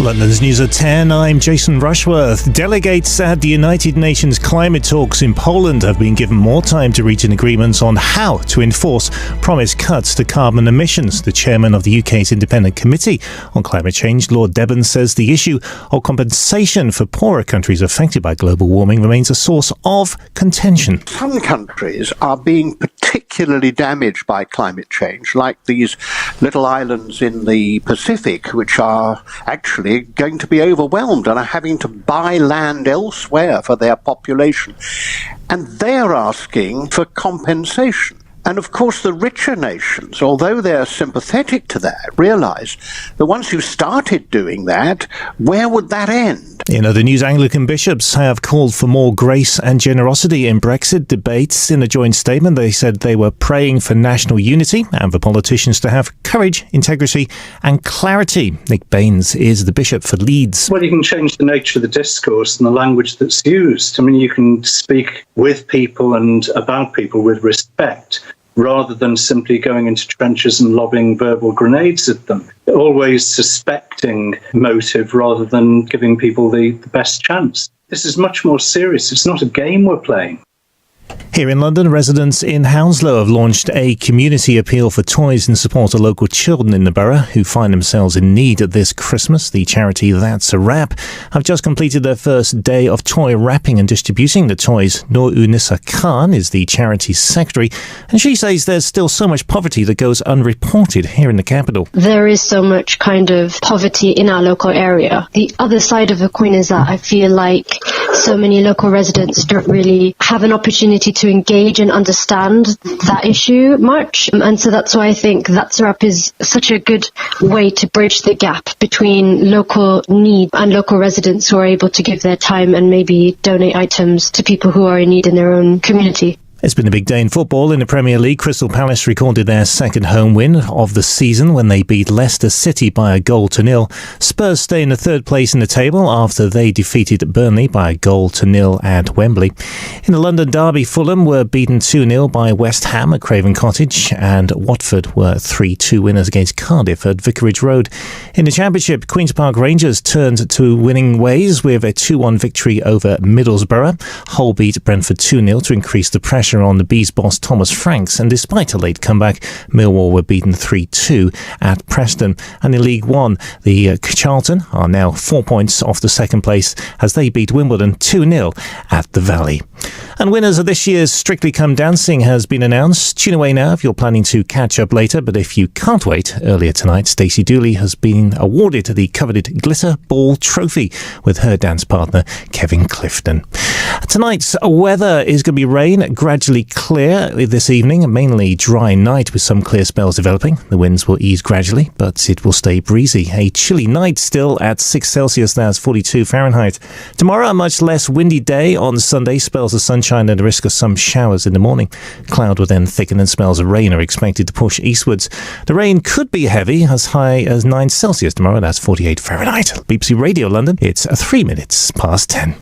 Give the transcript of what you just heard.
London's News at 10, I'm Jason Rushworth. Delegates at the United Nations climate talks in Poland have been given more time to reach an agreement on how to enforce promised cuts to carbon emissions. The chairman of the UK's Independent Committee on Climate Change, Lord Debon, says the issue of compensation for poorer countries affected by global warming remains a source of contention. Some countries are being particularly damaged by climate change, like these little islands in the Pacific, which are actually going to be overwhelmed and are having to buy land elsewhere for their population. And they're asking for compensation. And of course, the richer nations, although they're sympathetic to that, realise that once you've started doing that, where would that end? In other news, Anglican bishops have called for more grace and generosity in Brexit debates. In a joint statement, they said they were praying for national unity and for politicians to have courage, integrity and clarity. Nick Baines is the bishop for Leeds. Well, you can change the nature of the discourse and the language that's used. I mean, you can speak with people and about people with respect, rather than simply going into trenches and lobbing verbal grenades at them. Always suspecting motive rather than giving people the best chance. This is much more serious. It's not a game we're playing. Here in London, residents in Hounslow have launched a community appeal for toys in support of local children in the borough who find themselves in need this Christmas. The charity That's a Wrap have just completed their first day of toy wrapping and distributing the toys. Nur Unissa Khan is the charity's secretary, and she says there's still so much poverty that goes unreported here in the capital. There is so much kind of poverty in our local area. The other side of the coin is that I feel like so many local residents don't really have an opportunity to engage and understand that issue much. And so that's why I think That's a Wrap is such a good way to bridge the gap between local need and local residents who are able to give their time and maybe donate items to people who are in need in their own community. It's been a big day in football. In the Premier League, Crystal Palace recorded their second home win of the season when they beat Leicester City by 1-0. Spurs stay in the third place in the table after they defeated Burnley by 1-0 at Wembley. In the London derby, Fulham were beaten 2-0 by West Ham at Craven Cottage, and Watford were 3-2 winners against Cardiff at Vicarage Road. In the Championship, Queen's Park Rangers turned to winning ways with a 2-1 victory over Middlesbrough. Hull beat Brentford 2-0 to increase the pressure on the Bees boss Thomas Franks, and despite a late comeback, Millwall were beaten 3-2 at Preston. And in League One, the Charlton are now 4 points off the second place as they beat Wimbledon 2-0 at the Valley. And winners of this year's Strictly Come Dancing has been announced. Tune away now if you're planning to catch up later, but if you can't wait, earlier tonight Stacey Dooley has been awarded the coveted Glitter Ball Trophy with her dance partner Kevin Clifton. Tonight's weather is going to be rain, gradually clear this evening, a mainly dry night with some clear spells developing. The winds will ease gradually, but it will stay breezy. A chilly night still at 6 Celsius, that's 42 Fahrenheit. Tomorrow, a much less windy day. On Sunday, spells of sunshine and a risk of some showers in the morning. Cloud will then thicken and spells of rain are expected to push eastwards. The rain could be heavy, as high as 9 Celsius tomorrow, that's 48 Fahrenheit. BBC Radio London, it's 3 minutes past 10.